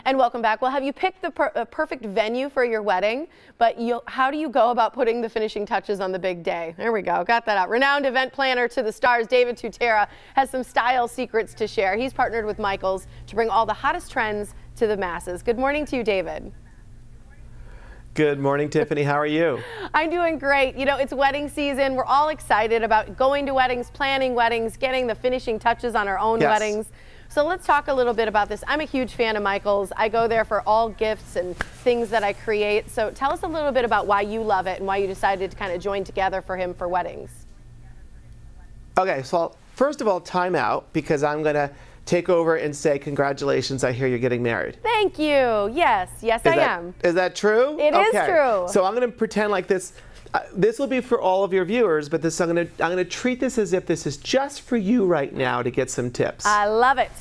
And welcome back. Well, have you picked the perfect venue for your wedding? But how do you go about putting the finishing touches on the big day? There we go. Got that out. Renowned event planner to the stars, David Tutera, has some style secrets to share. He's partnered with Michaels to bring all the hottest trends to the masses. Good morning to you, David. Good morning, Tiffany. How are you? I'm doing great. You know, it's wedding season. We're all excited about going to weddings, planning weddings, getting the finishing touches on our own weddings. So let's talk a little bit about this. I'm a huge fan of Michaels. I go there for all gifts and things that I create. So tell us a little bit about why you love it and why you decided to kind of join together for him for weddings. Okay, so first of all, time out, because I'm going to take over and say congratulations, I hear you're getting married. Thank you. Yes, I am. Is that true? It is true. So I'm going to pretend like this. This will be for all of your viewers, but I'm going to treat this as if this is just for you right now to get some tips. I love it.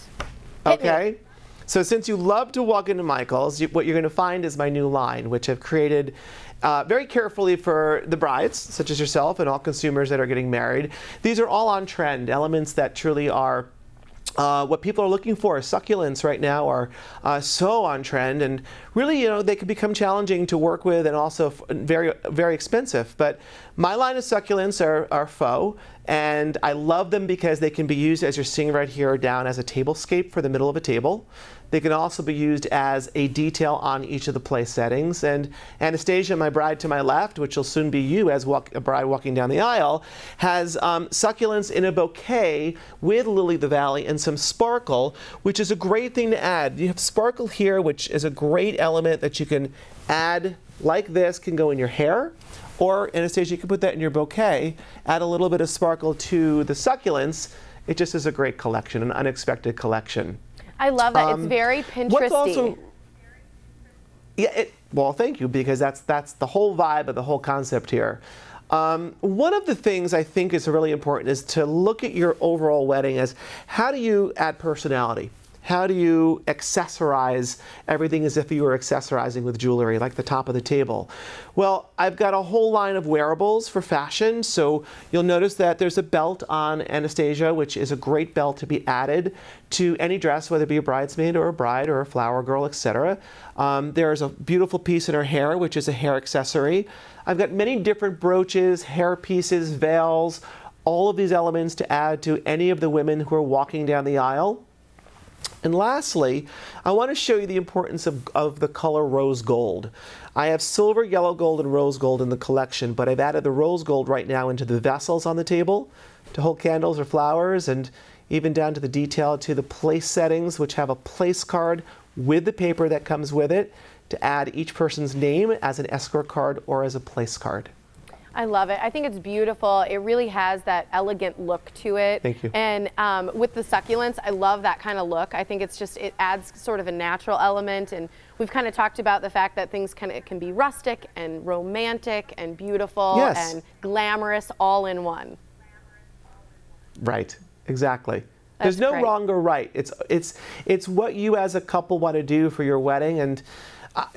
Okay. So since you love to walk into Michaels, what you're going to find is my new line, which I've created very carefully for the brides, such as yourself, and all consumers that are getting married. These are all on trend, elements that truly are what people are looking for. Succulents right now are so on trend, and really, you know, they can become challenging to work with and also very, very expensive. But my line of succulents are faux, and I love them because they can be used, as you're seeing right here, down as a tablescape for the middle of a table. They can also be used as a detail on each of the place settings. And Anastasia, my bride to my left, which will soon be you as a bride walking down the aisle, has succulents in a bouquet with lily of the valley and some sparkle, which is a great thing to add. You have sparkle here, which is a great element that you can add like this, can go in your hair. Or, Anastasia, you can put that in your bouquet, add a little bit of sparkle to the succulents. It just is a great collection, an unexpected collection. I love that. It's very Pinteresty. Well, thank you, because that's the whole vibe of the whole concept here. One of the things I think is really important is to look at your overall wedding as, how do you add personality? How do you accessorize everything as if you were accessorizing with jewelry, like the top of the table? Well, I've got a whole line of wearables for fashion. So you'll notice that there's a belt on Anastasia, which is a great belt to be added to any dress, whether it be a bridesmaid or a bride or a flower girl, etc. There's a beautiful piece in her hair, which is a hair accessory. I've got many different brooches, hair pieces, veils, all of these elements to add to any of the women who are walking down the aisle. And lastly, I want to show you the importance of the color rose gold. I have silver, yellow gold, and rose gold in the collection, but I've added the rose gold right now into the vessels on the table to hold candles or flowers, and even down to the detail to the place settings, which have a place card with the paper that comes with it to add each person's name as an escort card or as a place card. I love it. I think it's beautiful. It really has that elegant look to it. Thank you. And with the succulents, I love that kind of look. I think it's just, it adds sort of a natural element. And we've kind of talked about the fact that things can be rustic and romantic and beautiful and glamorous all in one. Right. Exactly. There's no wrong or right. It's what you as a couple want to do for your wedding. And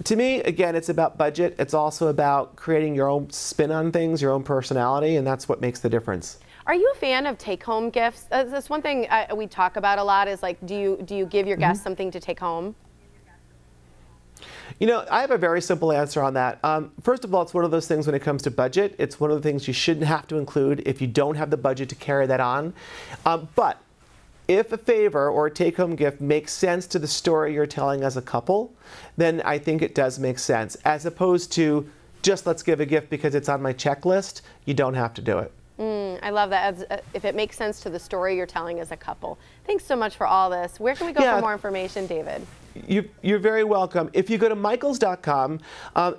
to me, again, it's about budget. It's also about creating your own spin on things, your own personality, and that's what makes the difference. Are you a fan of take-home gifts? That's one thing we talk about a lot is, like, do you give your guests something to take home? You know, I have a very simple answer on that. First of all, it's one of those things when it comes to budget. It's one of the things you shouldn't have to include if you don't have the budget to carry that on. But if a favor or a take-home gift makes sense to the story you're telling as a couple, then I think it does make sense. As opposed to just let's give a gift because it's on my checklist, you don't have to do it. I love that. If it makes sense to the story you're telling as a couple. Thanks so much for all this. Where can we go for more information, David? You're very welcome. If you go to michaels.com,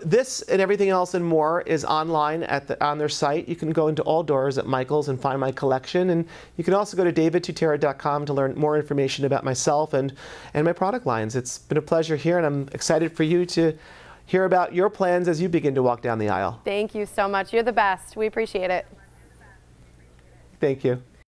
this and everything else and more is online on their site. You can go into all doors at Michaels and find my collection. And you can also go to davidtutera.com to learn more information about myself and my product lines. It's been a pleasure here, and I'm excited for you to hear about your plans as you begin to walk down the aisle. Thank you so much. You're the best. We appreciate it. Thank you.